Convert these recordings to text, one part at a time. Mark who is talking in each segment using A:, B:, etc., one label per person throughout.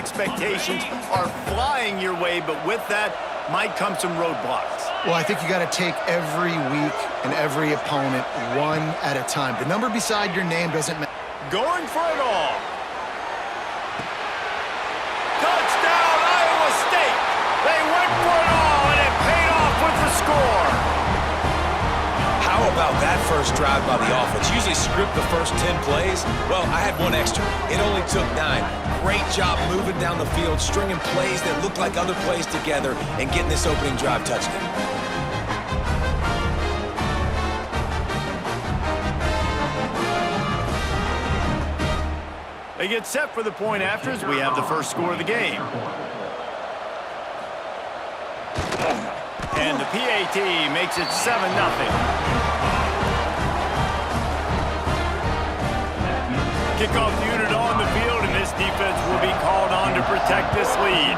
A: expectations are flying your way, but with that might come some roadblocks.
B: Well, I think you got to take every week and every opponent one at a time. The number beside your name doesn't matter.
A: Going for it all. Touchdown, Iowa State. They went for it all, and it paid off with the score.
C: How about that first drive by the offense? Usually script the first 10 plays. Well, I had one extra. It only took 9. Great job moving down the field, stringing plays that look like other plays together, and getting this opening drive touchdown.
A: They get set for the point after as we have the first score of the game. And the PAT makes it 7-0. Kickoff unit on the field, and this defense will be called on to protect this lead.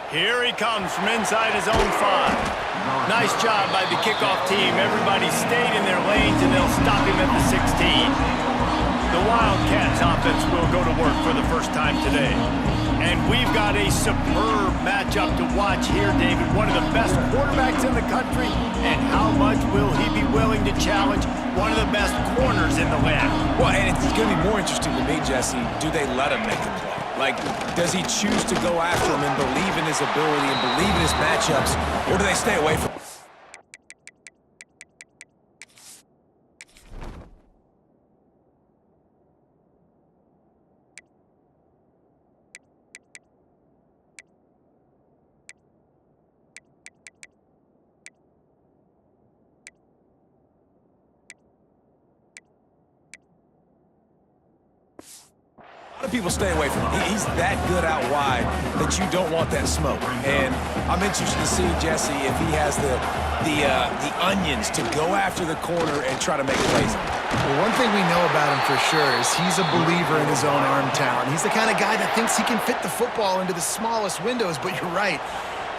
A: Here he comes from inside his own 5. Nice job by the kickoff team. Everybody stayed in their lanes, and they'll stop him at the 16. The Wildcats offense will go to work for the first time today. And we've got a superb matchup to watch here, David. One of the best quarterbacks in the country, and how much will he be willing to challenge one of the best corners in the land?
C: Well, and it's going to be more interesting to me, Jesse, do they let him make the play? Like, does he choose to go after him and believe in his ability and believe in his matchups, or do they stay away from him? A lot of people stay away from him. He's that good out wide that you don't want that smoke. And I'm interested to see, Jesse, if he has the onions to go after the corner and try to make plays.
B: Well, one thing we know about him for sure is he's a believer in his own arm talent. He's the kind of guy that thinks he can fit the football into the smallest windows, but you're right.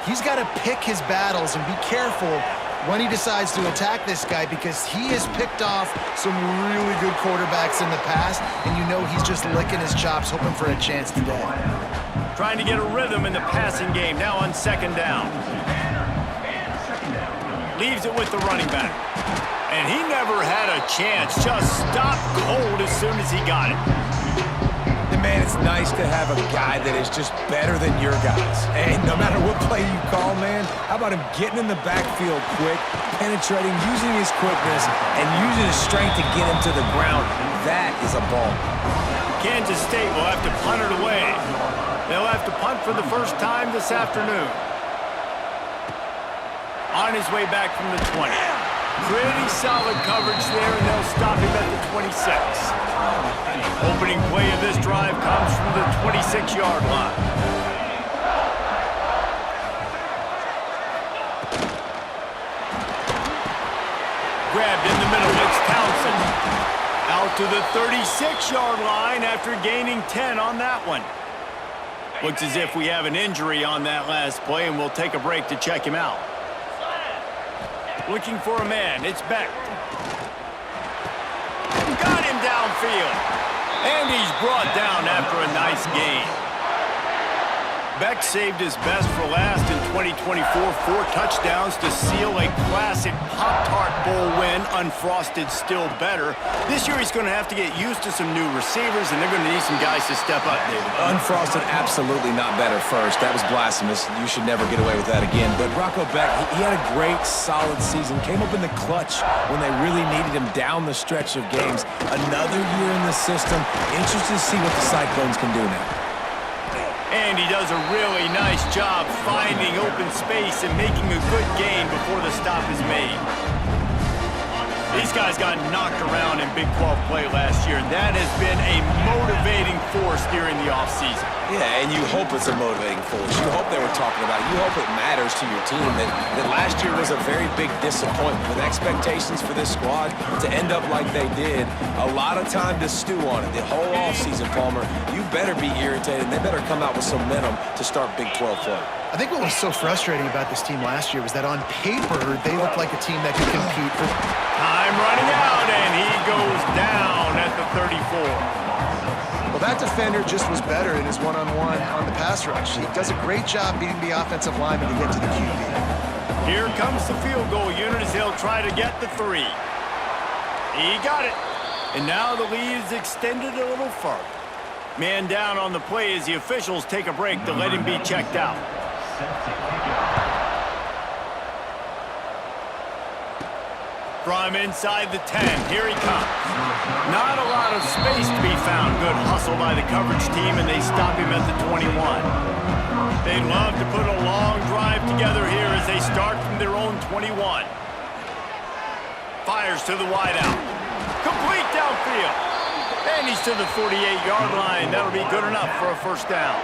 B: He's got to pick his battles and be careful when he decides to attack this guy, because he has picked off some really good quarterbacks in the past, and you know he's just licking his chops, hoping for a chance today.
A: Trying to get a rhythm in the passing game, now on 2nd down. Leaves it with the running back. And he never had a chance, just stopped cold as soon as he got it.
C: And man, it's nice to have a guy that is just better than your guys. And no matter what play you call, man, how about him getting in the backfield quick, penetrating, using his quickness, and using his strength to get him to the ground? That is a ball.
A: Kansas State will have to punt it away. They'll have to punt for the first time this afternoon. On his way back from the 20. Pretty solid coverage there, and they'll stop him at the 26. Opening play of this drive comes from the 26-yard line. Grabbed in the middle, it's Townsend. Out to the 36-yard line after gaining 10 on that one. Looks as if we have an injury on that last play, and we'll take a break to check him out. Looking for a man, it's Beck. Got him downfield. And he's brought down after a nice gain. Beck saved his best for last in 2024, 4 touchdowns to seal a classic Pop-Tart Bowl win. Unfrosted, still better. This year he's going to have to get used to some new receivers, and they're going to need some guys to step up, David.
C: Unfrosted, absolutely not better first. That was blasphemous. You should never get away with that again. But Rocco Beck, he had a great, solid season. Came up in the clutch when they really needed him down the stretch of games. Another year in the system. Interested to see what the Cyclones can do now.
A: And he does a really nice job finding open space and making a good gain before the stop is made. These guys got knocked around in Big 12 play last year, and that has been a motivating force during the offseason.
C: Yeah, and you hope it's a motivating force. You hope they were talking about it. You hope it matters to your team that last year was a very big disappointment with expectations for this squad to end up like they did. A lot of time to stew on it. The whole offseason, Palmer, you better be irritated. They better come out with some momentum to start Big 12 play.
B: I think what was so frustrating about this team last year was that on paper, they looked like a team that could compete for...
A: Time running out, and he goes down at the 34.
B: that defender just was better in his one-on-one on the pass rush. He does a great job beating the offensive lineman to get to the QB.
A: Here comes the field goal unit as he'll try to get the 3. He got it. And now the lead is extended a little further. Man down on the play as the officials take a break to let him be checked out. From inside the 10, here he comes. Not a lot of space to be found. Good hustle by the coverage team, and they stop him at the 21. They'd love to put a long drive together here as they start from their own 21. Fires to the wideout. Complete downfield. And he's to the 48-yard line. That'll be good enough for a first down.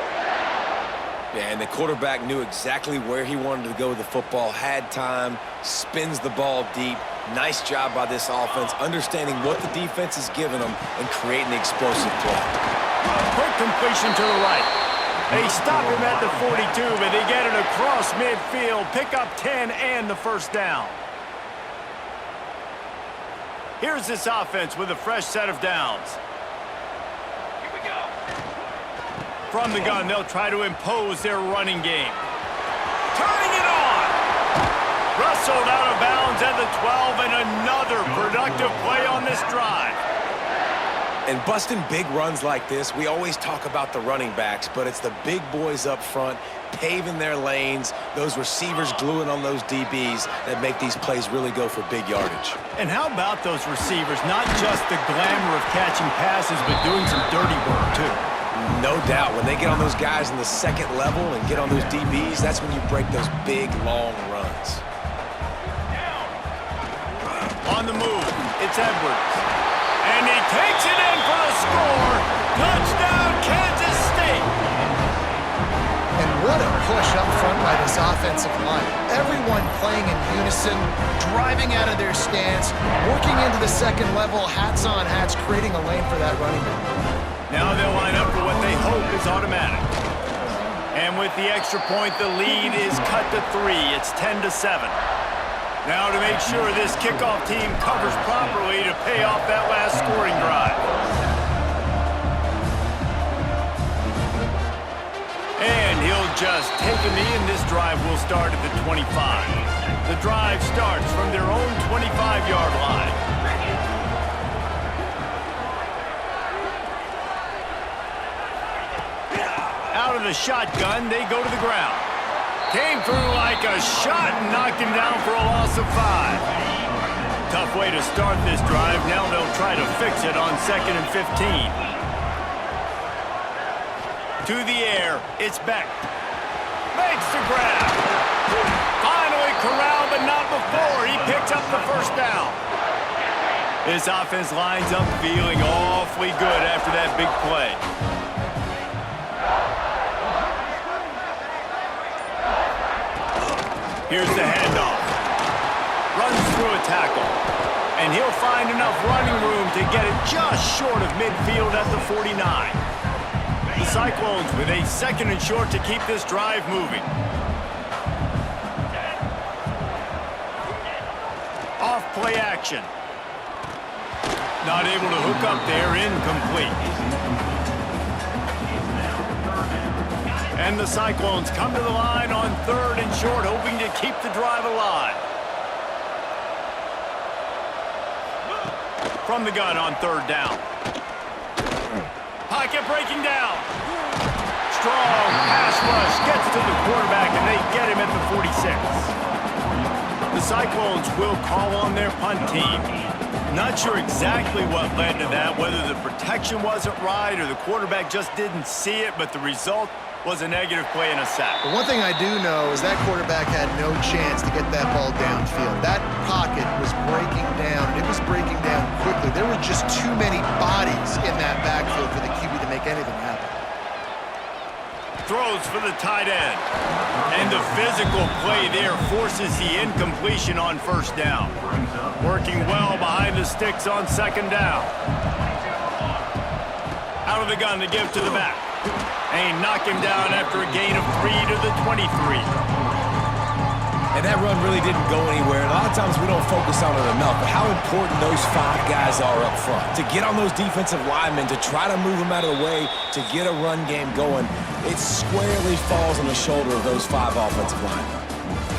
C: Yeah, and the quarterback knew exactly where he wanted to go with the football, had time, spins the ball deep. Nice job by this offense, understanding what the defense is giving them and creating the explosive play.
A: Quick completion to the right. They stop him at the 42, but they get it across midfield. Pick up 10 and the first down. Here's this offense with a fresh set of downs. Here we go. From the gun, they'll try to impose their running game. Turning it on. Wrestled out of bounds at the 12, and another productive play on this drive.
C: And busting big runs like this, we always talk about the running backs, but it's the big boys up front, paving their lanes, those receivers gluing on those DBs that make these plays really go for big yardage.
A: And how about those receivers? Not just the glamour of catching passes, but doing some dirty work, too.
C: No doubt. When they get on those guys in the second level and get on those DBs, that's when you break those big, long runs.
A: On the move, it's Edwards. And he takes it in for the score. Touchdown, Kansas State.
B: And what a push up front by this offensive line. Everyone playing in unison, driving out of their stance, working into the second level, hats on hats, creating a lane for that running back.
A: Now they'll line up for what they hope is automatic. And with the extra point, the lead is cut to 3. It's 10-7. Now to make sure this kickoff team covers properly to pay off that last scoring drive. And he'll just take a knee, and this drive will start at the 25. The drive starts from their own 25-yard line. Out of the shotgun, they go to the ground. Came through like a shot and knocked him down for a loss of 5. Tough way to start this drive. Now they'll try to fix it on 2nd and 15. To the air, it's Beck. Makes the grab. Finally corralled, but not before. He picks up the first down. This offense lines up feeling awfully good after that big play. Here's the handoff. Runs through a tackle. And he'll find enough running room to get it just short of midfield at the 49. The Cyclones with a 2nd and short to keep this drive moving. Off play action. Not able to hook up there, incomplete. And the Cyclones come to the line on 3rd and short, hoping to keep the drive alive. From the gun on 3rd down. Pocket breaking down. Strong pass rush gets to the quarterback, and they get him at the 46. The Cyclones will call on their punt team. Not sure exactly what led to that, whether the protection wasn't right or the quarterback just didn't see it, but the result was a negative play and a sack.
B: But one thing I do know is that quarterback had no chance to get that ball downfield. That pocket was breaking down. It was breaking down quickly. There were just too many bodies in that backfield for the QB to make anything happen.
A: Throws for the tight end. And the physical play there forces the incompletion on 1st down. Working well behind the sticks on 2nd down. Out of the gun to give to the back. And he knocked him down after a gain of 3 to the 23.
C: And that run really didn't go anywhere. And a lot of times we don't focus on it enough, but how important those 5 guys are up front. To get on those defensive linemen, to try to move them out of the way, to get a run game going, it squarely falls on the shoulder of those 5 offensive linemen.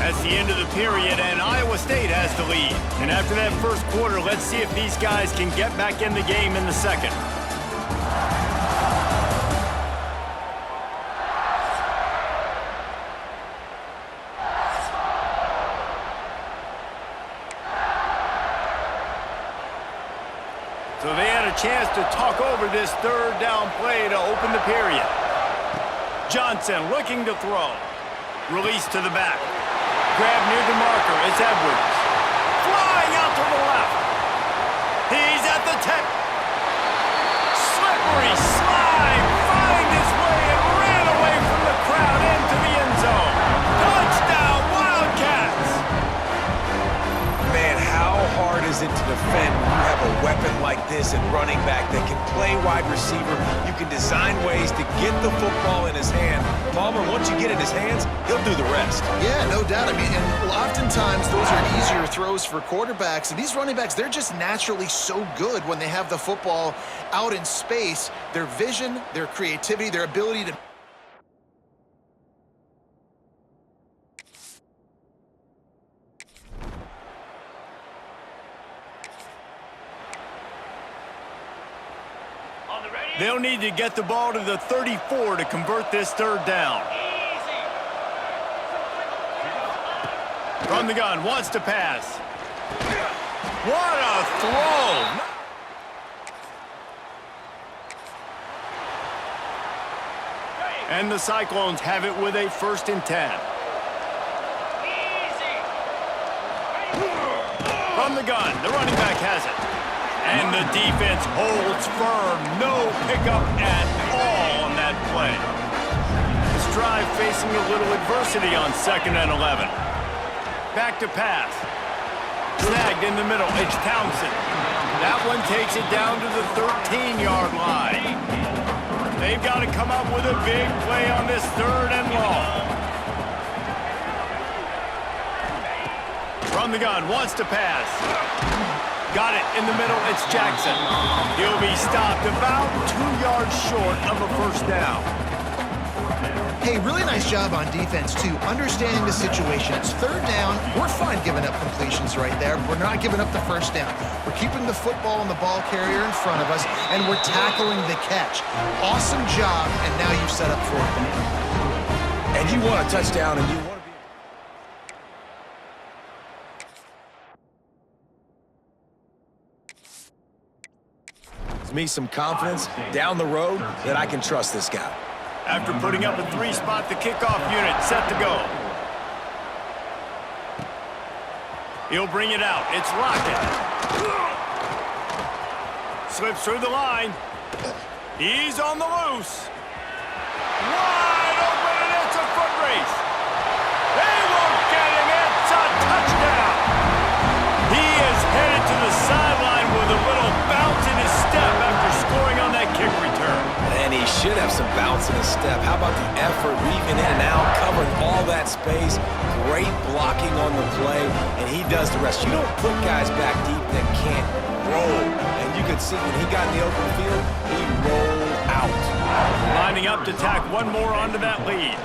A: That's the end of the period, and Iowa State has the lead. And after that first quarter, let's see if these guys can get back in the game in the second. So they had a chance to talk over this third down play to open the period. Johnson looking to throw. Release to the back. Grab near the marker. It's Edwards. Flying out to the left. He's at the 10. Slippery slide. Find his way and ran away from the crowd into the end zone. Touchdown, Wildcats.
C: Man, how hard is it to defend when you have a weapon like this at running back that can play wide receiver? You can design ways to get the football in his hand. Palmer, once you get it in his hands, he'll do the rest.
B: Yeah, no doubt. I mean, and oftentimes those are easier throws for quarterbacks. And these running backs, they're just naturally so good when they have the football out in space. Their vision, their creativity, their ability to...
A: They'll need to get the ball to the 34 to convert this third down. From the gun, wants to pass. What a throw! And the Cyclones have it with a 1st and 10. From the gun, the running back has it. And the defense holds firm. No pickup at all on that play. This drive facing a little adversity on 2nd and 11. Back to pass. Snagged in the middle. It's Townsend. That one takes it down to the 13-yard line. They've got to come up with a big play on this 3rd and long. From the gun, wants to pass. Got it in the middle, it's Jackson. He'll be stopped about 2 yards short of a 1st down.
B: Hey, really nice job on defense, too, understanding the situation. It's 3rd down. We're fine giving up completions right there. We're not giving up the 1st down. We're keeping the football and the ball carrier in front of us, and we're tackling the catch. Awesome job, and now you've set up 4th down.
C: And you want a touchdown, and you want to be... me some confidence down the road that I can trust this guy.
A: After putting up a 3-spot, the kickoff unit set to go. He'll bring it out. It's Rocket. Slips through the line. He's on the loose. Wide open, and it's a foot race. They won't get him. It's a touchdown. He is headed to the sideline with a little bounce in his step after scoring on that kick return.
C: And he should have some bounce in his step. How about the effort, weaving in and out, covering all that space, great blocking on the play, and he does the rest. You don't put guys back deep that can't roll. And you can see when he got in the open field, he rolled out.
A: Lining up to tack one more onto that lead.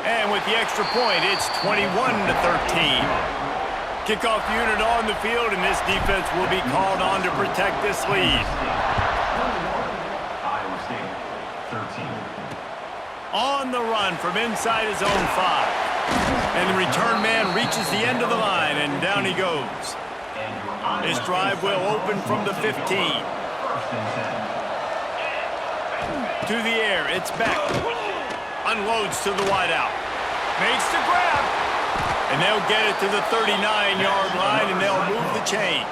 A: And with the extra point, it's 21-13. Kickoff unit on the field, and this defense will be called on to protect this lead.
D: Iowa State, 13.
A: On the run from inside his own 5. And the return man reaches the end of the line, and down he goes. This drive will open from the 15. To the air, it's back. Unloads to the wideout. Makes the grab. And they'll get it to the 39-yard line, and they'll move the chains.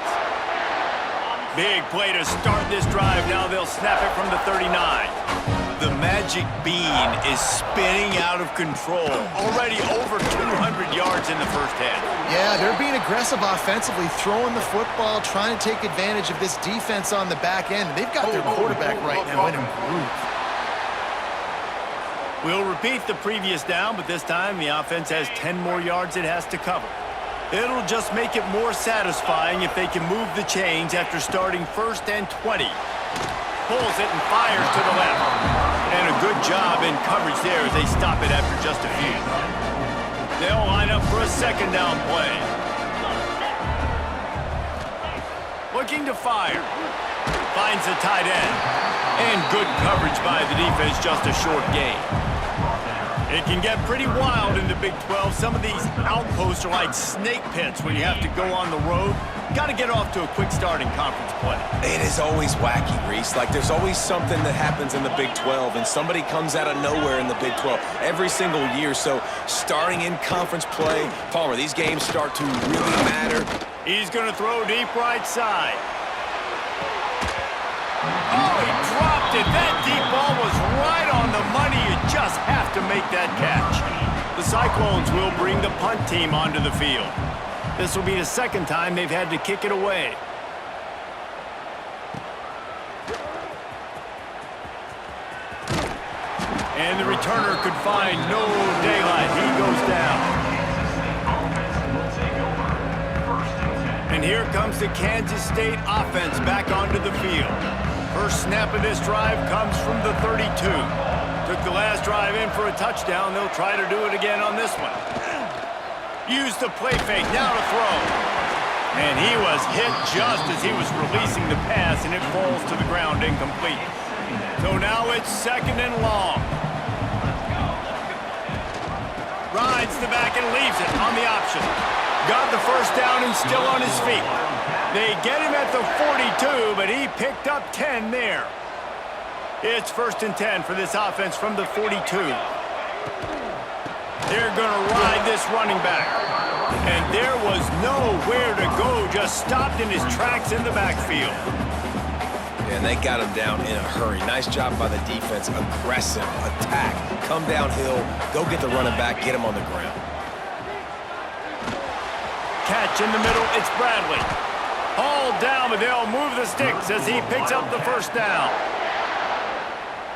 A: Big play to start this drive. Now they'll snap it from the 39. The magic bean is spinning out of control. Already over 200 yards in the 1st half.
B: Yeah, they're being aggressive offensively, throwing the football, trying to take advantage of this defense on the back end. They've got their quarterback right now in a groove.
A: We'll repeat the previous down, but this time the offense has 10 more yards it has to cover. It'll just make it more satisfying if they can move the chains after starting 1st and 20. Pulls it and fires to the left. And a good job in coverage there as they stop it after just a few. They'll line up for a 2nd down play. Looking to fire. Finds the tight end. And good coverage by the defense, just a short gain. It can get pretty wild in the Big 12. Some of these outposts are like snake pits when you have to go on the road. Got to get off to a quick start in conference play.
C: It is always wacky, Reese. Like, there's always something that happens in the Big 12, and somebody comes out of nowhere in the Big 12 every single year. So, starting in conference play, Palmer, these games start to really matter.
A: He's going to throw deep right side. Oh, he dropped it. That deep ball was right on the money. You just have to make that catch. The Cyclones will bring the punt team onto the field. This will be the 2nd time they've had to kick it away. And the returner could find no daylight. He goes down. And here comes the Kansas State offense back onto the field. First snap of this drive comes from the 32. Took the last drive in for a touchdown. They'll try to do it again on this one. Use the play fake, now to throw. And he was hit just as he was releasing the pass, and it falls to the ground incomplete. So now it's 2nd and long. Rides the back and leaves it on the option. Got the 1st down and still on his feet. They get him at the 42, but he picked up 10 there. It's 1st and 10 for this offense from the 42. They're going to ride this running back. And there was nowhere to go, just stopped in his tracks in the backfield.
C: And they got him down in a hurry. Nice job by the defense. Aggressive attack. Come downhill, go get the running back, get him on the ground.
A: Catch in the middle, it's Bradley. Hauled down, but they'll move the sticks as he picks up the 1st down.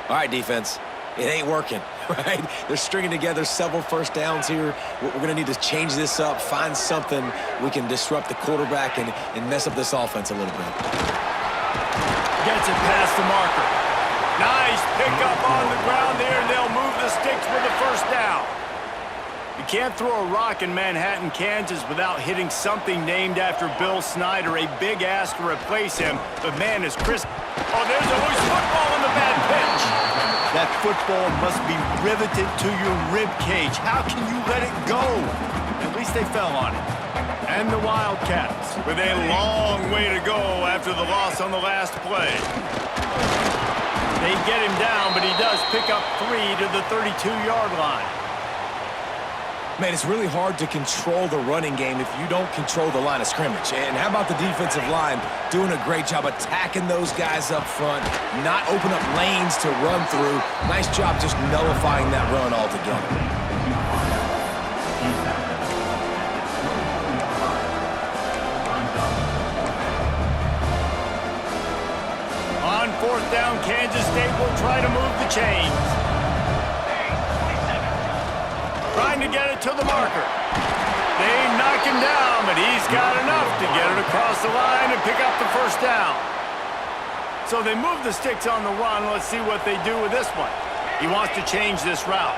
C: All right, defense. It ain't working, right? They're stringing together several 1st downs here. We're going to need to change this up, find something we can disrupt the quarterback and mess up this offense a little bit.
A: Gets it past the marker. Nice pickup on the ground there, and they'll move the sticks for the 1st down. You can't throw a rock in Manhattan, Kansas without hitting something named after Bill Snyder, a big ass to replace him. But man, is Chris... Oh, there's a loose football in the bad pitch. That football must be riveted to your rib cage. How can you let it go? At least they fell on it. And the Wildcats with a long way to go after the loss on the last play. They get him down, but he does pick up 3 to the 32-yard line.
C: Man, it's really hard to control the running game if you don't control the line of scrimmage. And how about the defensive line doing a great job attacking those guys up front, not open up lanes to run through. Nice job just nullifying that run altogether.
A: On 4th down, Kansas State will try to move the chains. Trying to get it to the marker. They knock him down, but he's got enough to get it across the line and pick up the 1st down. So they move the sticks on the run. Let's see what they do with this one. He wants to change this route.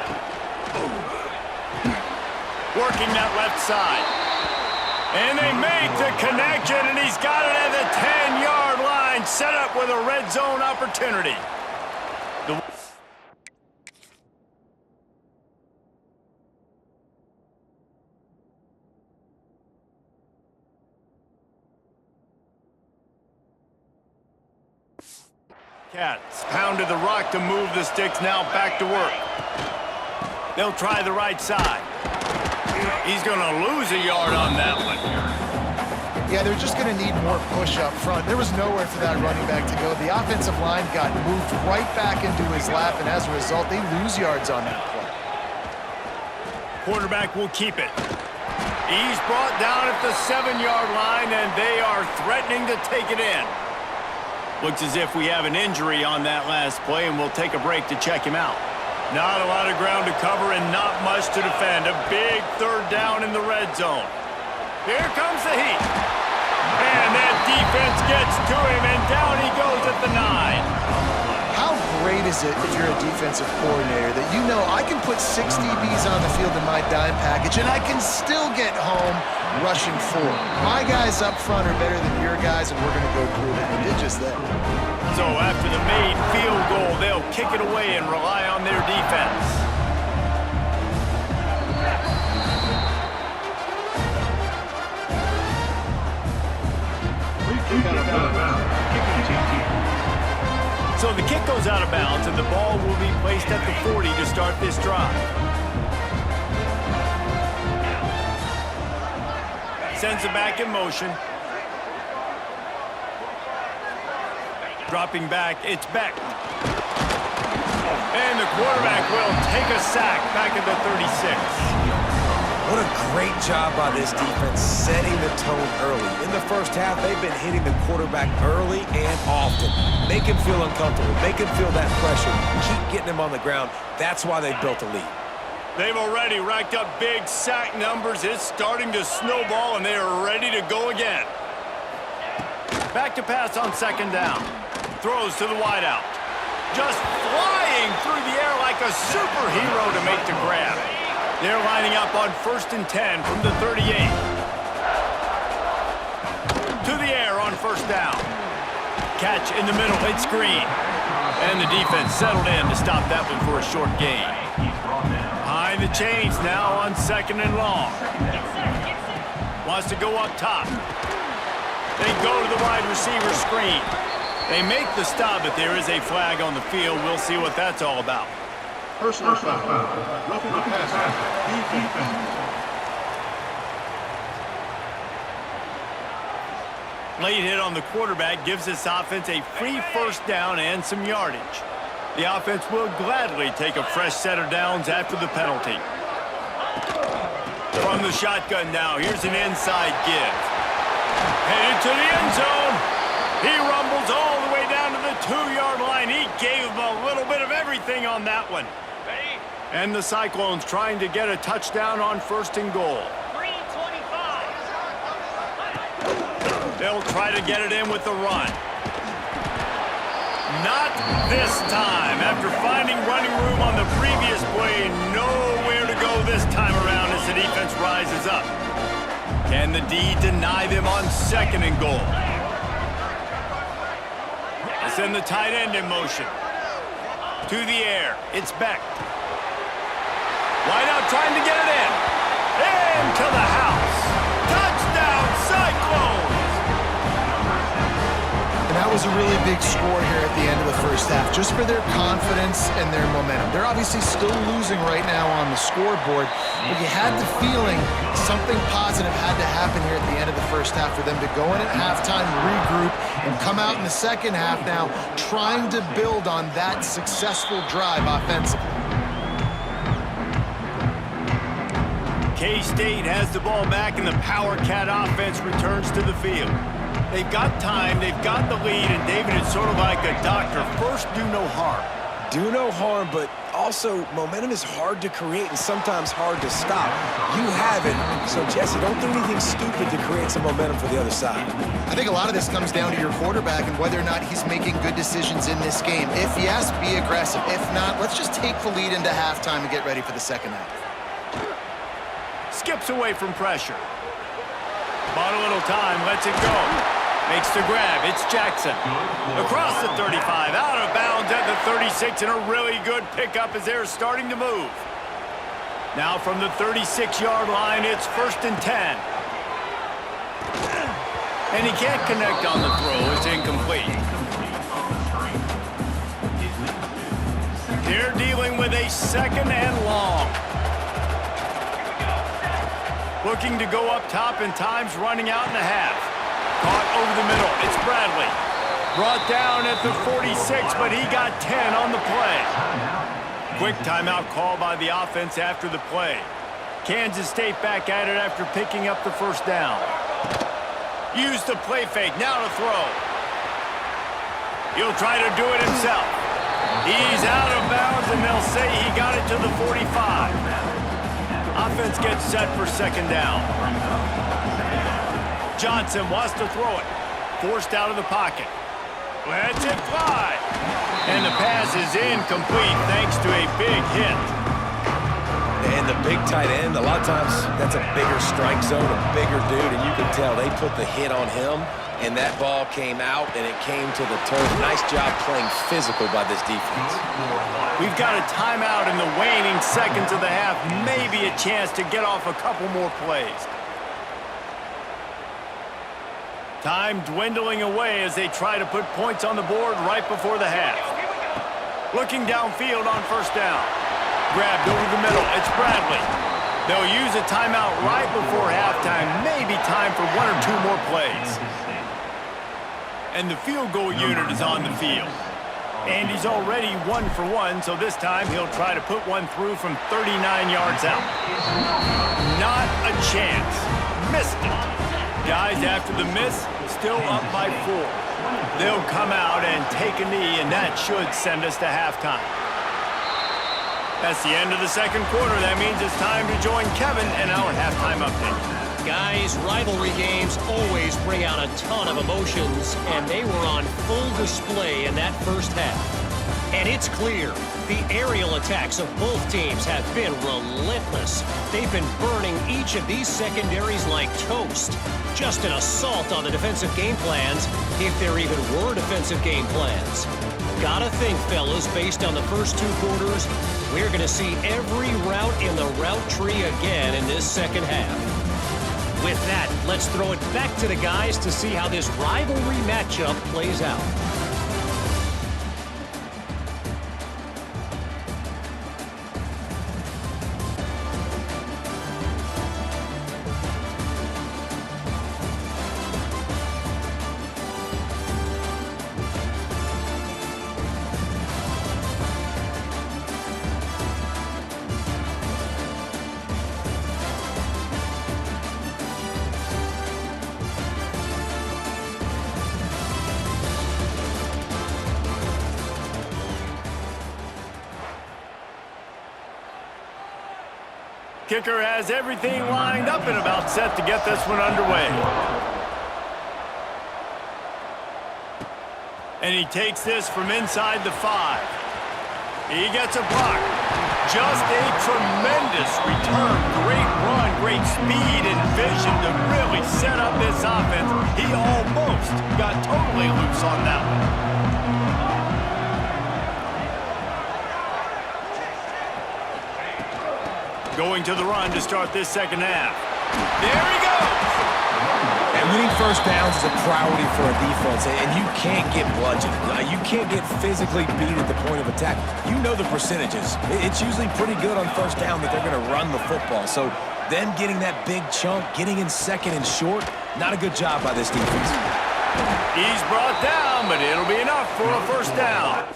A: Working that left side. And they make the connection, and he's got it at the 10-yard line, set up with a red zone opportunity. Cats pounded the rock to move the sticks, now back to work. They'll try the right side. He's going to lose a yard on that one.
B: Yeah, they're just going to need more push up front. There was nowhere for that running back to go. The offensive line got moved right back into his lap, and as a result, they lose yards on that play.
A: Quarterback will keep it. He's brought down at the 7-yard line, and they are threatening to take it in. Looks as if we have an injury on that last play, and we'll take a break to check him out. Not a lot of ground to cover and not much to defend. A big third down in the red zone. Here comes the heat. And that defense gets to him, and down he goes at the 9.
B: How great is it if you're a defensive coordinator that you know I can put 6 DBs on the field in my dime package and I can still get home rushing 4. My guys up front are better than your guys, and we're going to go prove it. And did just that.
A: So after the made field goal, they'll kick it away and rely on their defense. So the kick goes out of bounds, and the ball will be placed at the 40 to start this drive. Sends it back in motion. Dropping back, it's Beck. And the quarterback will take a sack back at the 36.
C: What a great job by this defense setting the tone early. In the first half, they've been hitting the quarterback early and often. Make him feel uncomfortable. Make him feel that pressure. Keep getting him on the ground. That's why they built a lead.
A: They've already racked up big sack numbers. It's starting to snowball, and they are ready to go again. Back to pass on second down. Throws to the wideout. Just flying through the air like a superhero to make the grab. They're lining up on 1st and 10 from the 38. To the air on 1st down. Catch in the middle, it's Green. And the defense settled in to stop that one for a short gain. Behind the chains now on 2nd and long. Wants to go up top. They go to the wide receiver screen. They make the stop, but there is a flag on the field. We'll see what that's all about.
D: Personal foul. Roughing the passer. Defense.
A: Late hit on the quarterback gives this offense a free 1st down and some yardage. The offense will gladly take a fresh set of downs after the penalty. From the shotgun now, here's an inside give. Headed to the end zone. He rumbles all the way down to the 2-yard line. He gave him a little bit of everything on that one. And the Cyclones trying to get a touchdown on 1st and goal.
E: 3:25.
A: They'll try to get it in with the run. Not this time. After finding running room on the previous play, nowhere to go this time around as the defense rises up. Can the D deny them on 2nd and goal? Send the tight end in motion. To the air. It's Beck. Wide out trying to get it in. Into the house. Touchdown, Cyclones!
B: And that was a really big score here at the end of the first half, just for their confidence and their momentum. They're obviously still losing right now on the scoreboard, but you had the feeling something positive had to happen here at the end of the first half for them to go in at halftime, regroup, and come out in the second half now trying to build on that successful drive offensively.
A: K-State has the ball back, and the Power Cat offense returns to the field. They've got time, they've got the lead, and David, it's sort of like a doctor. First, do no harm.
C: Do no harm, but also momentum is hard to create and sometimes hard to stop. You have it, so Jesse, don't do anything stupid to create some momentum for the other side.
B: I think a lot of this comes down to your quarterback and whether or not he's making good decisions in this game. If yes, be aggressive. If not, let's just take the lead into halftime and get ready for the second half.
A: Skips away from pressure. Bought a little time, lets it go. Makes the grab, it's Jackson. Across the 35, out of bounds at the 36, and a really good pickup as they're starting to move. Now from the 36-yard line, it's 1st and 10. And he can't connect on the throw, it's incomplete. They're dealing with a 2nd and long. Looking to go up top, and time's running out in the half. Caught over the middle. It's Bradley. Brought down at the 46, but he got 10 on the play. Quick timeout call by the offense after the play. Kansas State back at it after picking up the 1st down. Use the play fake. Now to throw. He'll try to do it himself. He's out of bounds and they'll say he got it to the 45. Offense gets set for second down. Johnson wants to throw it. Forced out of the pocket. Lets it fly. And the pass is incomplete thanks to a big hit.
C: And the big tight end, a lot of times that's a bigger strike zone, a bigger dude, and you can tell they put the hit on him, and that ball came out, and it came to the turf. Nice job playing physical by this defense.
A: We've got a timeout in the waning seconds of the half, maybe a chance to get off a couple more plays. Time dwindling away as they try to put points on the board right before the half. Looking downfield on first down. Grabbed over the middle. It's Bradley. They'll use a timeout right before halftime. Maybe time for one or two more plays. And the field goal unit is on the field. And he's already 1 for 1, so this time he'll try to put one through from 39 yards out. Not a chance. Missed it. Guys, after the miss, still up by 4. They'll come out and take a knee, and that should send us to halftime. That's the end of the second quarter. That means it's time to join Kevin and our halftime update.
F: Guys, rivalry games always bring out a ton of emotions, and they were on full display in that first half. And it's clear, the aerial attacks of both teams have been relentless. They've been burning each of these secondaries like toast. Just an assault on the defensive game plans, if there even were defensive game plans. Gotta think, fellas, based on the first 2 quarters, we're gonna see every route in the route tree again in this second half. With that, let's throw it back to the guys to see how this rivalry matchup plays out.
A: Kicker has everything lined up and about set to get this one underway. And he takes this from inside the 5. He gets a block. Just a tremendous return. Great run, great speed and vision to really set up this offense. He almost got totally loose on that one. Going to the run to start this second half. There he goes!
C: And winning first downs is a priority for a defense, and you can't get bludgeoned. You can't get physically beat at the point of attack. You know the percentages. It's usually pretty good on first down that they're going to run the football. So them getting that big chunk, getting in second and short, not a good job by this defense.
A: He's brought down, but it'll be enough for a first down.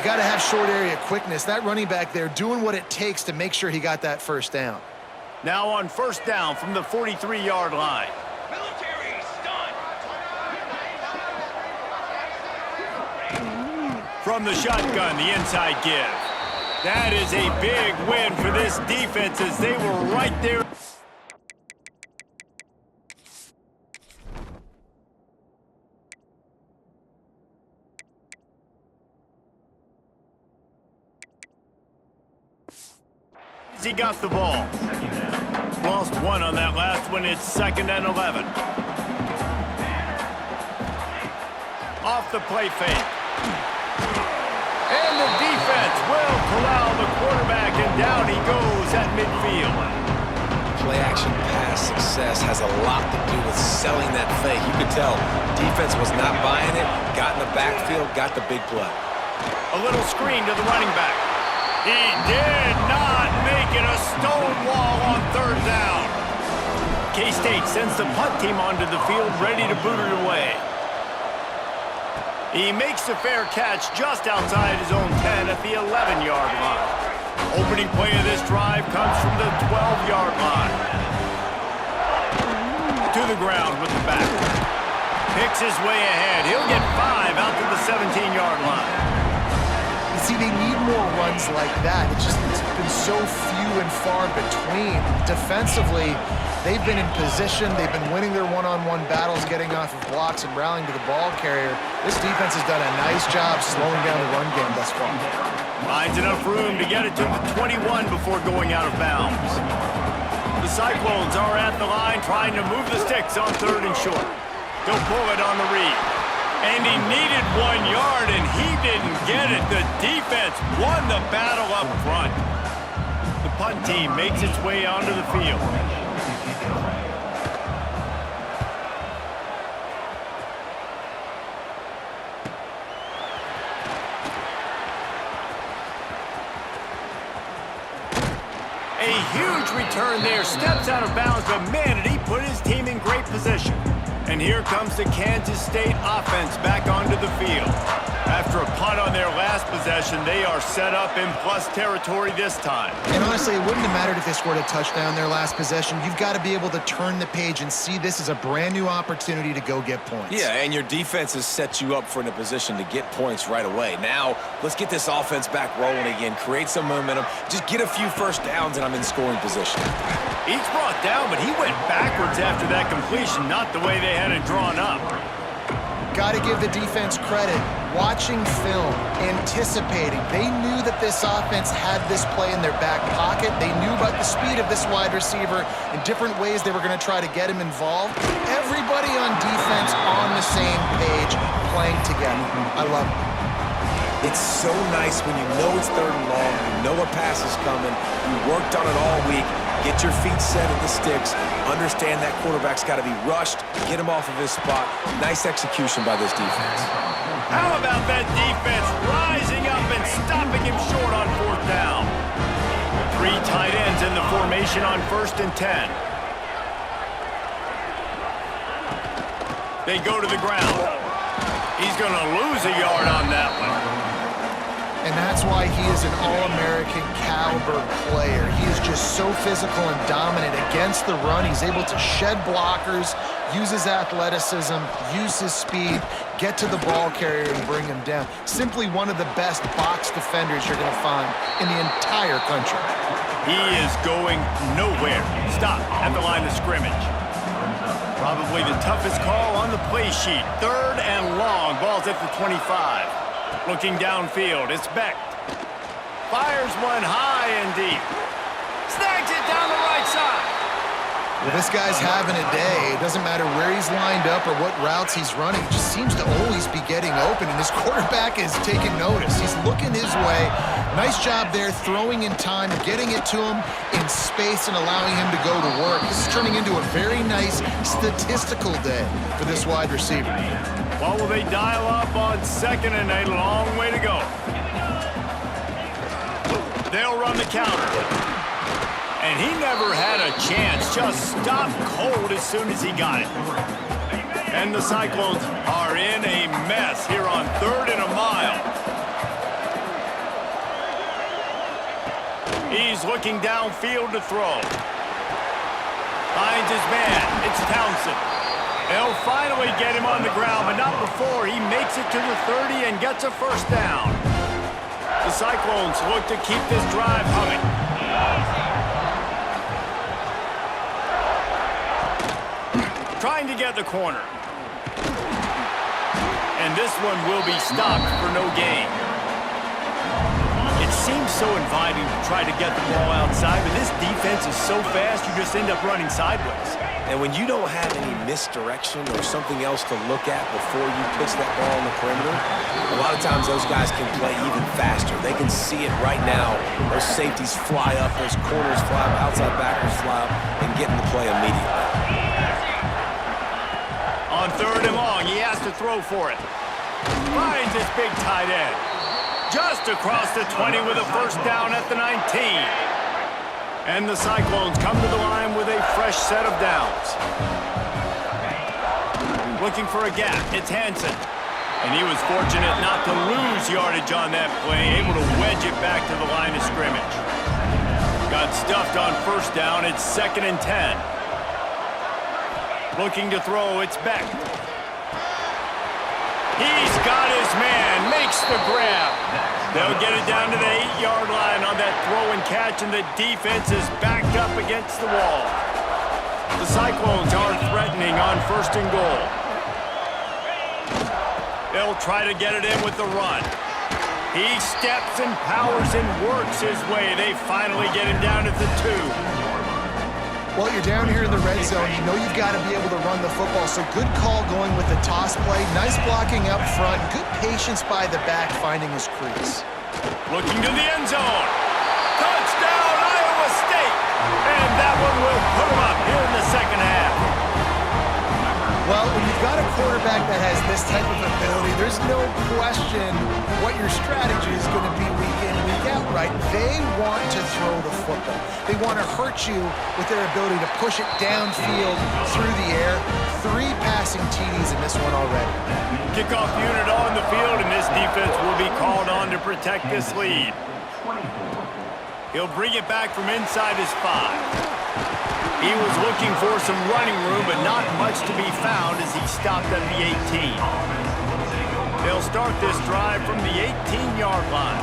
B: You got to have short area quickness. That running back there doing what it takes to make sure he got that first down.
A: Now on first down from the 43-yard line.
E: Military stun.
A: From the shotgun, the inside give. That is a big win for this defense as they were right there. He got the ball. Lost one on that last one. It's 2nd and 11. Off the play fake. And the defense will corral the quarterback, and down he goes at midfield.
C: Play-action pass success has a lot to do with selling that fake. You could tell defense was not buying it, got in the backfield, got the big play.
A: A little screen to the running back. He did not make it a stone wall on 3rd down. K-State sends the punt team onto the field, ready to boot it away. He makes the fair catch just outside his own 10 at the 11-yard line. Opening play of this drive comes from the 12-yard line. To the ground with the back. Picks his way ahead. He'll get 5 out to the 17-yard line.
B: You see, they need more runs like that. It's been so few and far between. Defensively, they've been in position. They've been winning their one-on-one battles, getting off of blocks and rallying to the ball carrier. This defense has done a nice job slowing down the run game thus far.
A: Finds enough room to get it to the 21 before going out of bounds. The Cyclones are at the line trying to move the sticks on 3rd and short. They'll pull it on the read. And he needed 1 yard, and he didn't get it. The defense won the battle up front. The punt team makes its way onto the field. A huge return there. Steps out of bounds, but man, did he put his team in great position. And here comes the Kansas State offense back onto the field. After a punt on their last possession, they are set up in plus territory this time.
B: And honestly, it wouldn't have mattered if they scored a touchdown their last possession. You've got to be able to turn the page and see this as a brand new opportunity to go get points.
C: Yeah, and your defense has set you up for in a position to get points right away. Now, let's get this offense back rolling again, create some momentum, just get a few first downs, and I'm in scoring position.
A: He's brought down, but he went backwards after that completion, not the way they had it drawn up.
B: Got to give the defense credit. Watching film, anticipating. They knew that this offense had this play in their back pocket. They knew about the speed of this wide receiver and different ways they were going to try to get him involved. Everybody on defense on the same page, playing together. I love it.
C: It's so nice when you know it's 3rd and long, you know a pass is coming, you worked on it all week, get your feet set at the sticks, understand that quarterback's got to be rushed, get him off of his spot. Nice execution by this defense.
A: How about that defense rising up and stopping him short on 4th down? 3 tight ends in the formation on 1st and 10. They go to the ground. He's going to lose a yard on that one.
B: And that's why he is an All-American caliber player. He is just so physical and dominant against the run. He's able to shed blockers, use his athleticism, use his speed, get to the ball carrier and bring him down. Simply one of the best box defenders you're going to find in the entire country.
A: He is going nowhere. Stop at the line of scrimmage. Probably the toughest call on the play sheet. 3rd and long. Ball's at the 25. Looking downfield, it's Beck. Fires one high and deep. Snags it down the right side.
B: Well, this guy's having a day. It doesn't matter where he's lined up or what routes he's running. He just seems to always be getting open, and his quarterback is taking notice. He's looking his way. Nice job there, throwing in time, getting it to him in space and allowing him to go to work. This is turning into a very nice statistical day for this wide receiver.
A: What will they dial up on 2nd and 8? Long way to go. They'll run the counter. And he never had a chance. Just stopped cold as soon as he got it. And the Cyclones are in a mess here on 3rd and a mile. He's looking downfield to throw. Finds his man. It's Townsend. They'll finally get him on the ground, but not before he makes it to the 30 and gets a first down. The Cyclones look to keep this drive humming. Trying to get the corner. And this one will be stopped for no gain. It seems so inviting to try to get the ball outside, but this defense is so fast you just end up running sideways.
C: And when you don't have any misdirection or something else to look at before you pitch that ball on the perimeter, a lot of times those guys can play even faster. They can see it right now. Those safeties fly up, those corners fly up, outside backers fly up, and get in the play immediately.
A: On 3rd and long, he has to throw for it. Finds his big tight end. Just across the 20 with a first down at the 19. And the Cyclones come to the line with a fresh set of downs. Looking for a gap, it's Hansen. And he was fortunate not to lose yardage on that play, able to wedge it back to the line of scrimmage. Got stuffed on first down, it's 2nd and 10. Looking to throw, it's Beck. He's got his man, makes the grab. They'll get it down to the 8-yard line on that throw and catch, and the defense is backed up against the wall. The Cyclones are threatening on 1st and goal. They'll try to get it in with the run. He steps and powers and works his way. They finally get him down at the 2.
B: Well, you're down here in the red zone. You know you've got to be able to run the football, so good call going with the toss play. Nice blocking up front. Good patience by the back finding his crease.
A: Looking to the end zone. Touchdown, Iowa State! And that one will put him up here in the 2nd half.
B: Well, when you've got a quarterback that has this type of ability, there's no question what your strategy is going to be week in, week out, right? They want to throw the football. They want to hurt you with their ability to push it downfield through the air. 3 passing TDs in this one already.
A: Kickoff unit on the field, and this defense will be called on to protect this lead. He'll bring it back from inside his 5. He was looking for some running room, but not much to be found as he stopped at the 18. They'll start this drive from the 18-yard line.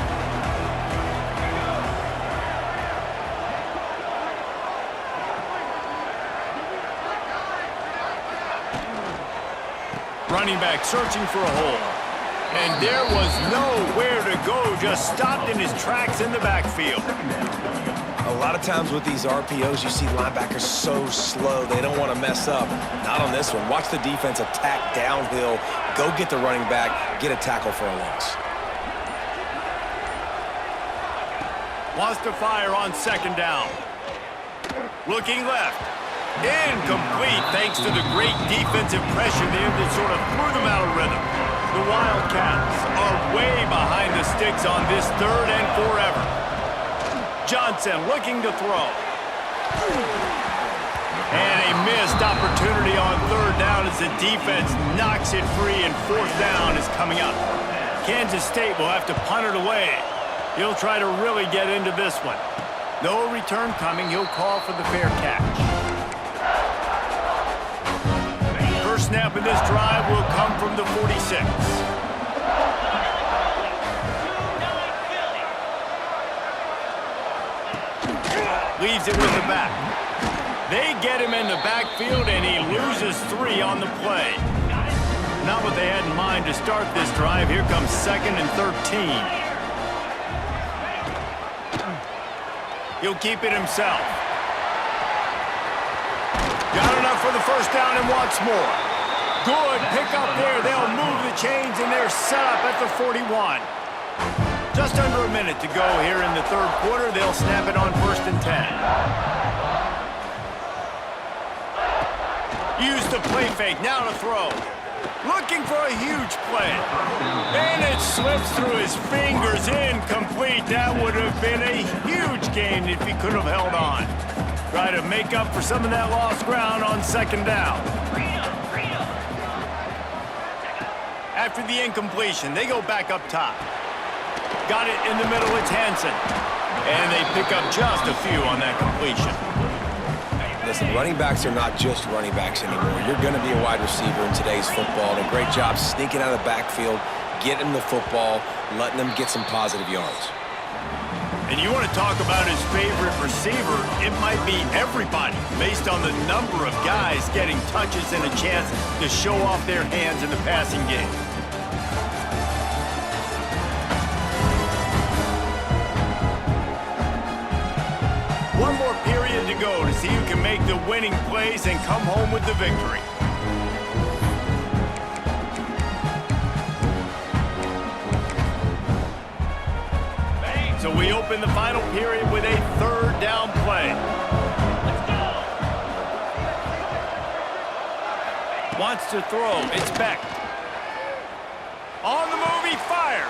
A: Running back searching for a hole. And there was nowhere to go, just stopped in his tracks in the backfield.
C: A lot of times with these RPOs, you see linebackers so slow, they don't want to mess up. Not on this one. Watch the defense attack downhill, go get the running back, get a tackle for a loss.
A: Wants to fire on 2nd down. Looking left. Incomplete thanks to the great defensive pressure there that sort of threw them out of rhythm. The Wildcats are way behind the sticks on this 3rd and forever. Johnson looking to throw. And a missed opportunity on 3rd down as the defense knocks it free, and 4th down is coming up. Kansas State will have to punt it away. He'll try to really get into this one. No return coming. He'll call for the fair catch. First snap of this drive will come from the 46. Leaves it with the back. They get him in the backfield, and he loses 3 on the play. Not what they had in mind to start this drive. Here comes 2nd and 13. He'll keep it himself. Got enough for the first down and wants more. Good pickup there. They'll move the chains, and they're set up at the 41. Just under a minute to go here in the 3rd quarter. They'll snap it on 1st and 10. Use the play fake, now to throw. Looking for a huge play. And it slips through his fingers, incomplete. That would have been a huge gain if he could have held on. Try to make up for some of that lost ground on 2nd down. After the incompletion, they go back up top. Got it in the middle, it's Hansen. And they pick up just a few on that completion.
C: Listen, running backs are not just running backs anymore. You're going to be a wide receiver in today's football. And a great job sneaking out of the backfield, getting the football, letting them get some positive yards.
A: And you want to talk about his favorite receiver, it might be everybody, based on the number of guys getting touches and a chance to show off their hands in the passing game. One more period to go to see who can make the winning plays and come home with the victory. So we open the final period with a third down play. Wants to throw. It's Beck. On the move, he fires.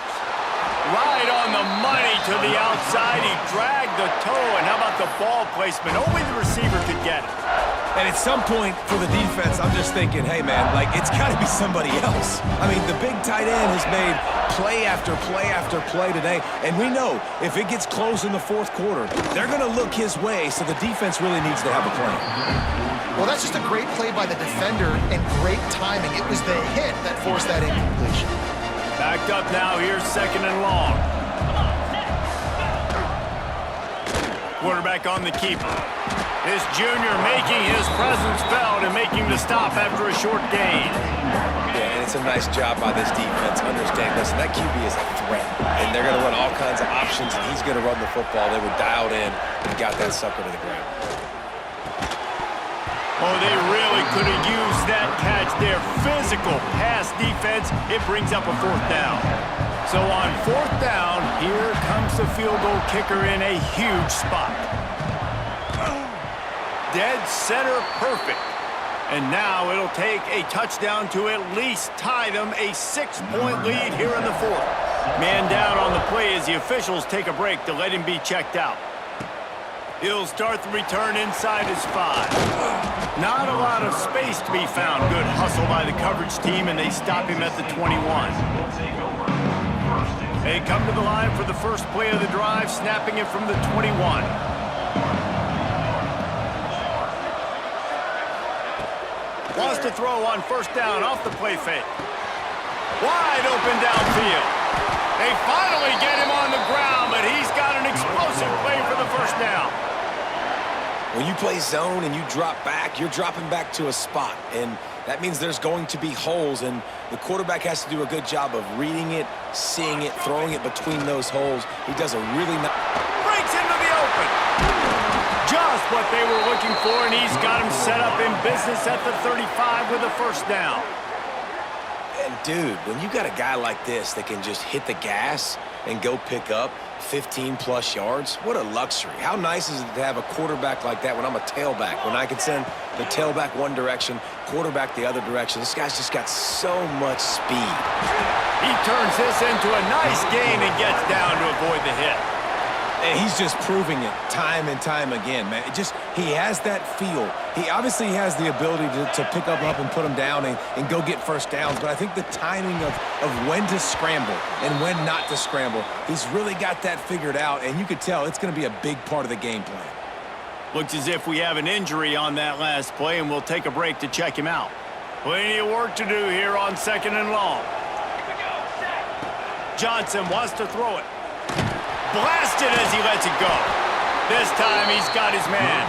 A: Right on the money to the outside. He dragged the toe. And how about the ball placement? Only the receiver could get it.
C: And at some point for the defense, I'm just thinking, hey, man, like, it's got to be somebody else. I mean, the big tight end has made play after play after play today. And we know if it gets close in the fourth quarter, they're going to look his way, so the defense really needs to have a plan.
B: Well, that's just a great play by the defender and great timing. It was the hit that forced that incompletion.
A: Backed up now. Here's second and long. Quarterback on the keeper. This junior making his presence felt and making the stop after a short gain.
C: Yeah, and it's a nice job by this defense. Understand, listen, that QB is a threat. And they're going to run all kinds of options, and he's going to run the football. They were dialed in and got that sucker to the ground.
A: Oh, they really could have used that catch there. Physical pass defense. It brings up a fourth down. So on fourth down, here comes the field goal kicker in a huge spot. Dead center perfect. And now it'll take a touchdown to at least tie them a 6-point lead here in the fourth. Man down on the play as the officials take a break to let him be checked out. He'll start the return inside his 5. Not a lot of space to be found. Good hustle by the coverage team, and they stop him at the 21. They come to the line for the first play of the drive, snapping it from the 21. Wants to throw on first down off the play fake. Wide open downfield. They finally get him on the ground, but he's got an explosive play for the first down.
C: When you play zone and you drop back, you're dropping back to a spot. And that means there's going to be holes, and the quarterback has to do a good job of reading it, seeing it, throwing it between those holes. He does a really nice...
A: Breaks into the open. Just what they were looking for, and he's got him set up in business at the 35 with a first down.
C: And, dude, when you got a guy like this that can just hit the gas and go pick up 15-plus yards, what a luxury. How nice is it to have a quarterback like that when I'm a tailback, when I can send the tailback one direction, quarterback the other direction? This guy's just got so much speed.
A: He turns this into a nice gain and gets down to avoid the hit.
C: And he's just proving it time and time again, man. He has that feel. He obviously has the ability to pick up and put him down and go get first downs, but I think the timing of when to scramble and when not to scramble, he's really got that figured out, and you could tell it's going to be a big part of the game plan.
A: Looks as if we have an injury on that last play, and we'll take a break to check him out. Plenty of work to do here on second and long. Johnson wants to throw it. Blasted as he lets it go. This time he's got his man.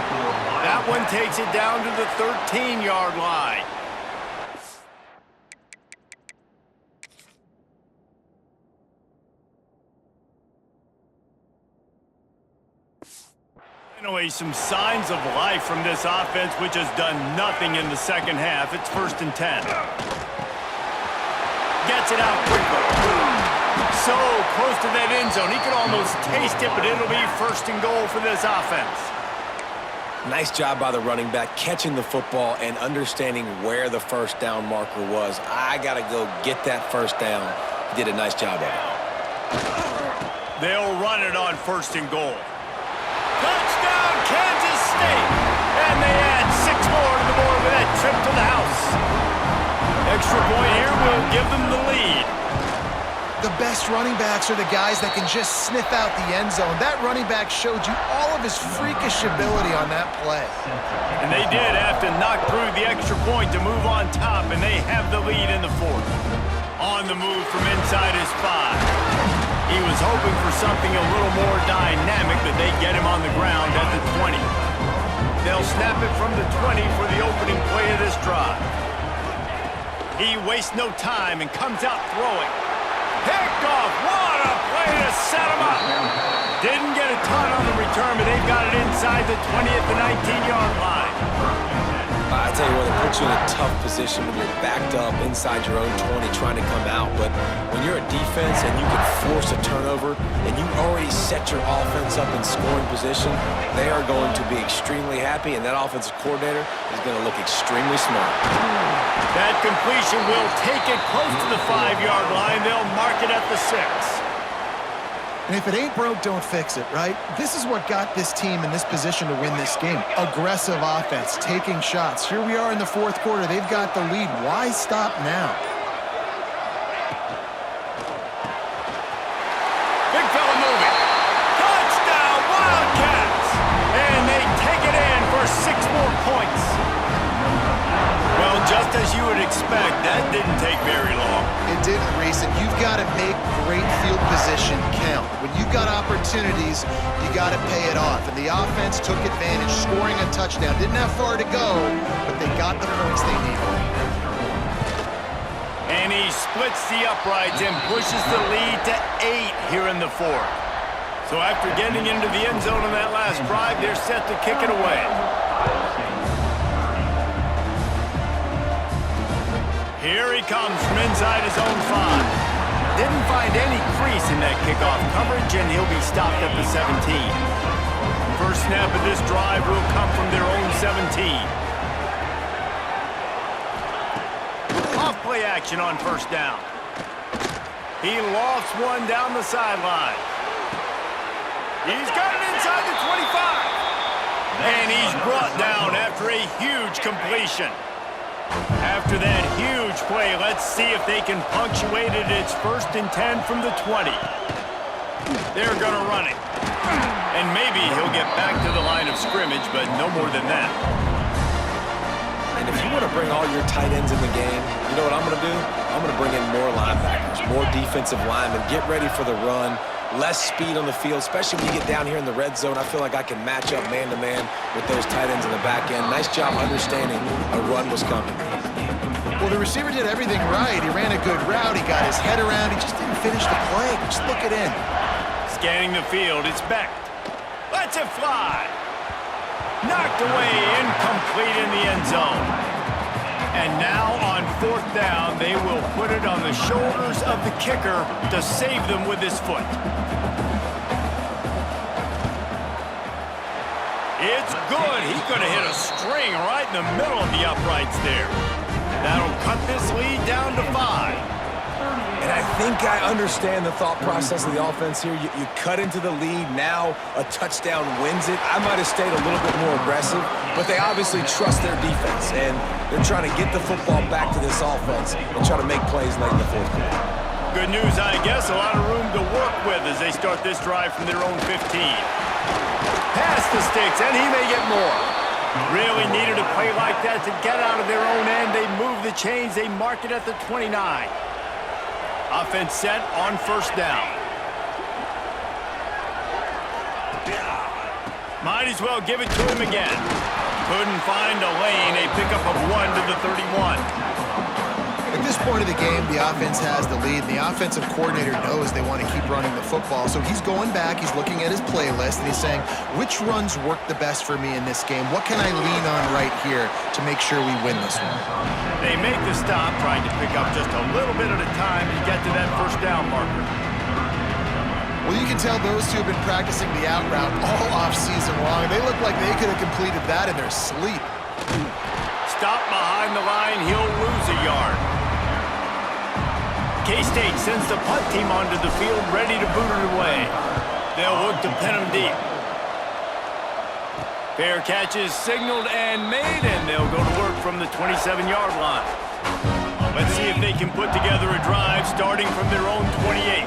A: That one takes it down to the 13-yard line. Finally, some signs of life from this offense, which has done nothing in the second half. It's 1st and 10. Gets it out quickly. So close to that end zone. He could almost taste it, but it'll be 1st and goal for this offense.
C: Nice job by the running back, catching the football and understanding where the first down marker was. I got to go get that first down. He did a nice job of it.
A: They'll run it on 1st and goal. Touchdown, Kansas State! And they add 6 more to the board with that trip to the house. Extra point here will give them the lead.
B: The best running backs are the guys that can just sniff out the end zone. That running back showed you all of his freakish ability on that play.
A: And they did have to knock through the extra point to move on top, and they have the lead in the fourth. On the move from inside his 5. He was hoping for something a little more dynamic, but they get him on the ground at the 20. They'll snap it from the 20 for the opening play of this drive. He wastes no time and comes out throwing. Picked off. What a play to set him up. Didn't get a ton on the return, but they've got it inside the 20 at the 19-yard line.
C: I tell you what, it puts you in a tough position when you're backed up inside your own 20 trying to come out. But when you're a defense and you can force a turnover and you already set your offense up in scoring position, they are going to be extremely happy, and that offensive coordinator is going to look extremely smart.
A: That completion will take it close to the 5-yard line. They'll mark it at the 6.
B: And if it ain't broke, don't fix it, right? This is what got this team in this position to win this game. Aggressive offense, taking shots. Here we are in the fourth quarter. They've got the lead. Why stop now?
A: Big fella moving. Touchdown, Wildcats! And they take it in for 6 more points. Well, just as you would expect, that didn't take very long.
B: It didn't, Reese, and you've got to make great field position count. When you've got opportunities, you got to pay it off. And the offense took advantage, scoring a touchdown. Didn't have far to go, but they got the points they needed.
A: And he splits the uprights and pushes the lead to 8 here in the fourth. So after getting into the end zone on that last drive, they're set to kick it away. Here he comes from inside his own 5. Didn't find any crease in that kickoff coverage, and he'll be stopped at the 17. First snap of this drive will come from their own 17. Off play action on first down. He lofts one down the sideline. He's got it inside the 25. And he's brought down after a huge completion. After that huge play, let's see if they can punctuate it. It's 1st and 10 from the 20. They're going to run it. And maybe he'll get back to the line of scrimmage, but no more than that.
C: And if you want to bring all your tight ends in the game, you know what I'm going to do? I'm going to bring in more linebackers, more defensive linemen, get ready for the run, less speed on the field, especially when you get down here in the red zone. I feel like I can match up man-to-man with those tight ends in the back end. Nice job understanding a run was coming.
B: Well, the receiver did everything right. He ran a good route. He got his head around. He just didn't finish the play. Just look it in.
A: Scanning the field, it's Beck. Lets it fly. Knocked away, incomplete in the end zone. And now on 4th down, they will put it on the shoulders of the kicker to save them with his foot. It's good. He could have hit a string right in the middle of the uprights there. That'll cut this lead down to 5.
C: And I think I understand the thought process of the offense here. You cut into the lead. Now a touchdown wins it. I might have stayed a little bit more aggressive, but they obviously trust their defense, and they're trying to get the football back to this offense and try to make plays late in the fourth quarter.
A: Good news, I guess. A lot of room to work with as they start this drive from their own 15. Pass the sticks, and he may get more. Really needed a play like that to get out of their own end. They move the chains. They mark it at the 29. Offense set on 1st down. Might as well give it to him again. Couldn't find a lane. A pickup of 1 to the 31.
B: At this point of the game, the offense has the lead. The offensive coordinator knows they want to keep running the football. So he's going back, he's looking at his playlist, and he's saying, which runs work the best for me in this game? What can I lean on right here to make sure we win this one?
A: They make the stop, trying to pick up just a little bit at a time to get to that 1st down marker.
B: Well, you can tell those two have been practicing the out route all off-season long. They look like they could have completed that in their sleep.
A: Stop behind the line, he'll lose a yard. K-State sends the punt team onto the field, ready to boot it away. They'll look to pin him deep. Fair catch is signaled and made, and they'll go to work from the 27-yard line. Let's see if they can put together a drive starting from their own 28.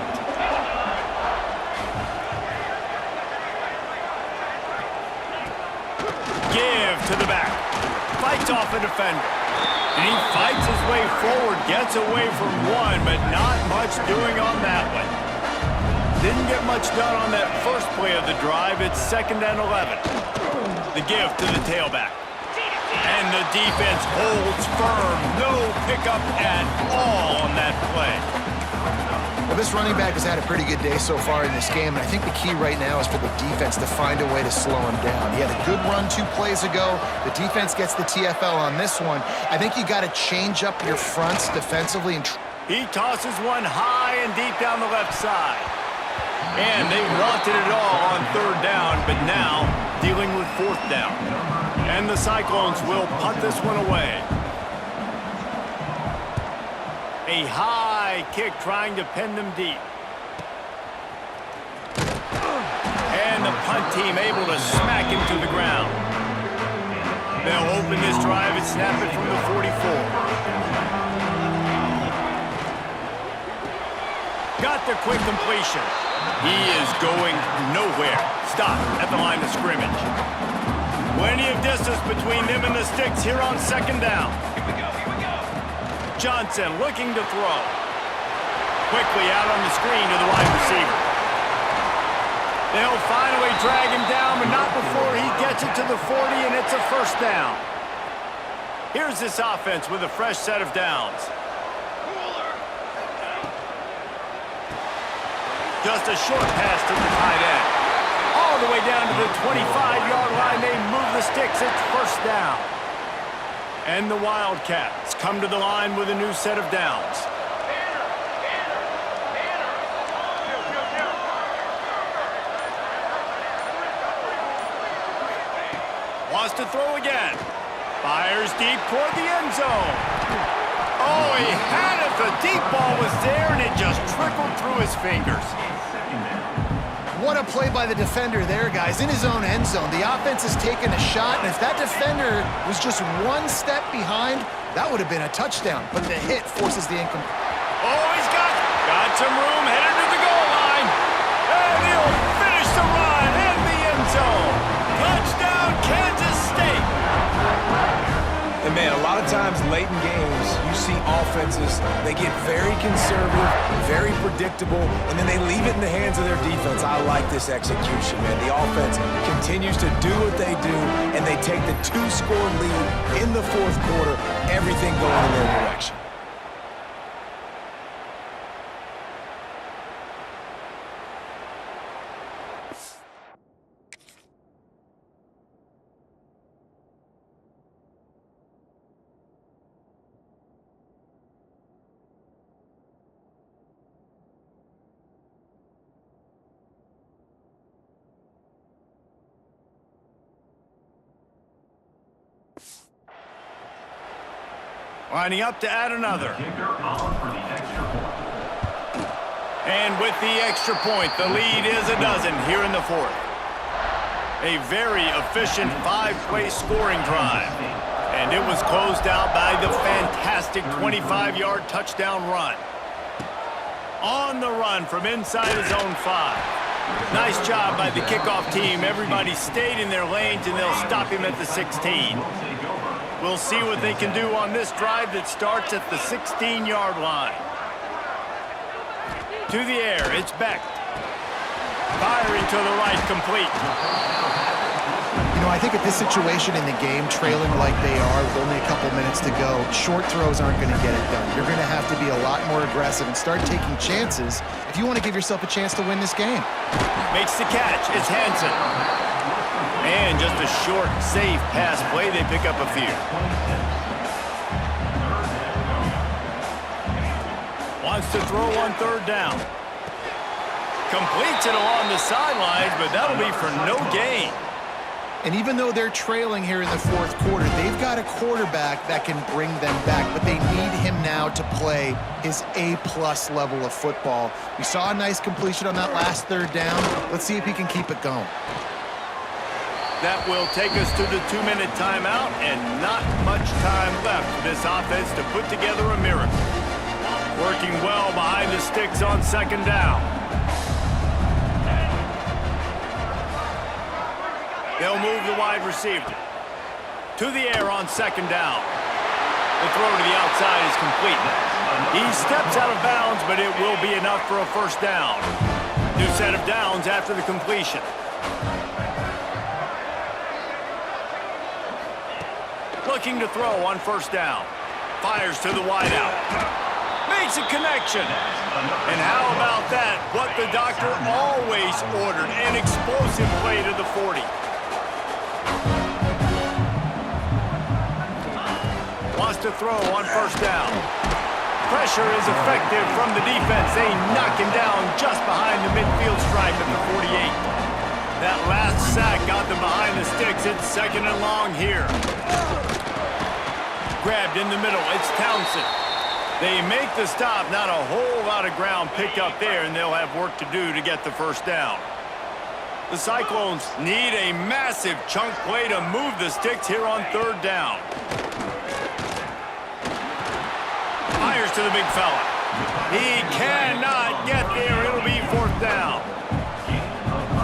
A: Give to the back. Fights off a defender. And he fights his way forward, gets away from one, but not much doing on that one. Didn't get much done on that first play of the drive. It's 2nd and 11. The give to the tailback. And the defense holds firm. No pickup at all on that play.
B: Well, this running back has had a pretty good day so far in this game, and I think the key right now is for the defense to find a way to slow him down. He had a good run 2 plays ago. The defense gets the TFL on this one. I think you got to change up your fronts defensively. And
A: he tosses one high and deep down the left side. And they wanted it all on 3rd down, but now dealing with 4th down. And the Cyclones will punt this one away. A high kick trying to pin them deep. And the punt team able to smack him to the ground. They'll open this drive and snap it from the 44. Got the quick completion. He is going nowhere. Stop at the line of scrimmage. Plenty of distance between them and the sticks here on 2nd down.
E: Here we go.
A: Johnson looking to throw. Quickly out on the screen to the wide receiver. They'll finally drag him down, but not before he gets it to the 40, and it's a 1st down. Here's this offense with a fresh set of downs. Just a short pass to the tight end. All the way down to the 25-yard line. They move the sticks. It's 1st down. And the Wildcats come to the line with a new set of downs. Wants to throw again. Fires deep toward the end zone. Oh, he had it. The deep ball was there, and it just trickled through his fingers.
B: what a play by the defender there, guys, in his own end zone. The offense has taken a shot, and if that defender was just one step behind, that would have been a touchdown. But the hit forces the incomplete.
A: Oh, he's got some room, headed to the goal line. And he'll finish the run in the end zone. Touchdown, Kansas State.
C: And man, a lot of times late in games, you see offenses, they get very conservative, very predictable, and then they leave it in the hands of their defense. I like this execution, man. The offense continues to do what they do, and they take the 2-score lead in the fourth quarter, everything going in their direction.
A: Lining up to add another. And with the extra point, the lead is a dozen here in the fourth. A very efficient 5-play scoring drive. And it was closed out by the fantastic 25-yard touchdown run. On the run from inside his own 5. Nice job by the kickoff team. Everybody stayed in their lanes, and they'll stop him at the 16. We'll see what they can do on this drive that starts at the 16-yard line. To the air, it's Beck. Firing to the right, complete.
B: You know, I think at this situation in the game, trailing like they are with only a couple minutes to go, short throws aren't going to get it done. You're going to have to be a lot more aggressive and start taking chances if you want to give yourself a chance to win this game.
A: Makes the catch. It's Hansen. And just a short, safe pass play. They pick up a few. Wants to throw on third down. Completes it along the sidelines, but that'll be for no gain.
B: And even though they're trailing here in the fourth quarter, they've got a quarterback that can bring them back, but they need him now to play his A-plus level of football. We saw a nice completion on that last third down. Let's see if he can keep it going.
A: That will take us to the 2-minute timeout, and not much time left for this offense to put together a miracle. Working well behind the sticks on second down. They'll move the wide receiver to the air on second down. The throw to the outside is complete. He steps out of bounds, but it will be enough for a first down. New set of downs after the completion. Looking to throw on first down. Fires to the wideout. Makes a connection. And how about that? What the doctor always ordered. An explosive play to the 40. Wants to throw on first down. Pressure is effective from the defense. They knock him down just behind the midfield stripe at the 48. That last sack got them behind the sticks. It's second and long here. Grabbed in the middle. It's Townsend. They make the stop. Not a whole lot of ground picked up there, and they'll have work to do to get the first down. The Cyclones need a massive chunk play to move the sticks here on third down. Fires to the big fella. He cannot get there. It'll be fourth down.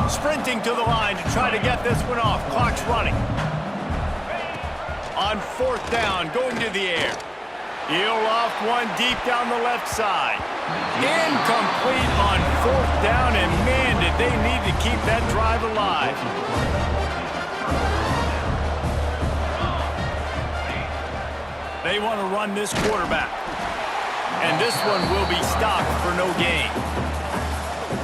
A: Sprinting to the line to try to get this one off. Clock's running. On fourth down, going to the air. He'll loft one deep down the left side. Incomplete on fourth down, and man, did they need to keep that drive alive. They want to run this quarterback. And this one will be stopped for no gain.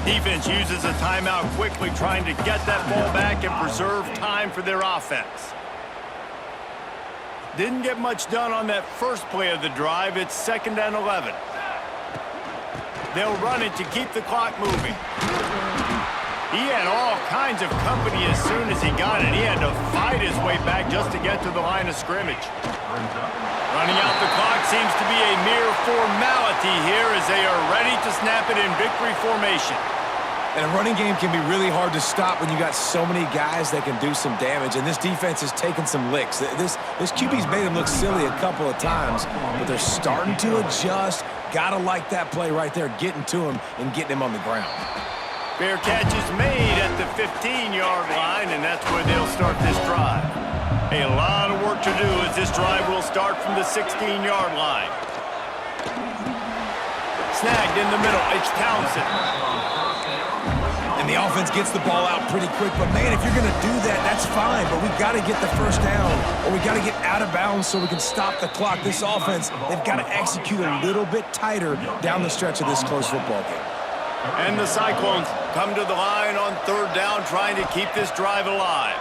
A: Defense uses a timeout quickly, trying to get that ball back and preserve time for their offense. Didn't get much done on that first play of the drive. It's second and 11. They'll run it to keep the clock moving. He had all kinds of company as soon as he got it. He had to fight his way back just to get to the line of scrimmage. Running out the clock seems to be a mere formality here as they are ready to snap it in victory formation.
C: And a running game can be really hard to stop when you got so many guys that can do some damage, and this defense has taken some licks. This QB's made them look silly a couple of times, but they're starting to adjust. Gotta like that play right there, getting to him and getting him on the ground.
A: Fair catch is made at the 15-yard line, and that's where they'll start this drive. A lot of work to do as this drive will start from the 16-yard line. Snagged in the middle, it's Townsend.
C: And the offense gets the ball out pretty quick. But, man, if you're going to do that, that's fine. But we've got to get the first down, or we got to get out of bounds so we can stop the clock. This offense, they've got to execute a little bit tighter down the stretch of this close football game.
A: And the Cyclones come to the line on third down, trying to keep this drive alive.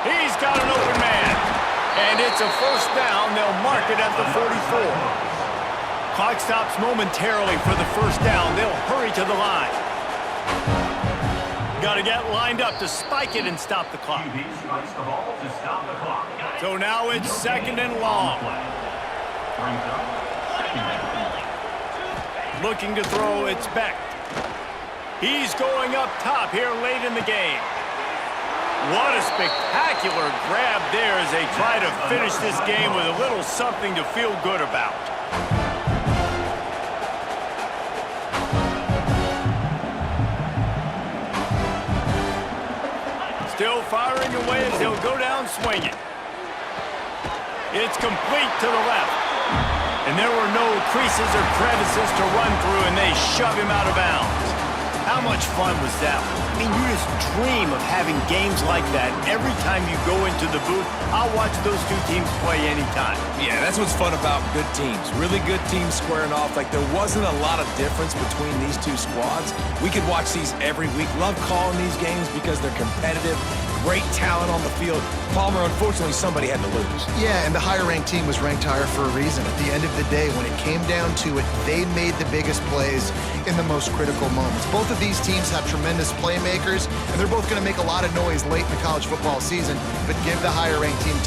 A: He's got an open man. And it's a first down. They'll mark it at the 44. Clock stops momentarily for the first down. They'll hurry to the line. Got to get lined up to spike it and stop the clock. So now it's second and long. Looking to throw, it's Beck. He's going up top here late in the game. What a spectacular grab there as they try to finish this game with a little something to feel good about. Still firing away as he'll go down swinging. It's complete to the left. And there were no creases or crevices to run through, and they shove him out of bounds. How much fun was that? I mean, you just dream of having games like that every time you go into the booth. I'll watch those two teams play anytime.
C: Yeah, that's what's fun about good teams. Really good teams squaring off. Like, there wasn't a lot of difference between these two squads. We could watch these every week. Love calling these games because they're competitive. Great talent on the field. Palmer, unfortunately, somebody had to lose.
B: Yeah, and the higher-ranked team was ranked higher for a reason. At the end of the day, when it came down to it, they made the biggest plays in the most critical moments. Both of these teams have tremendous playmakers, and they're both going to make a lot of noise late in the college football season, but give the higher-ranked team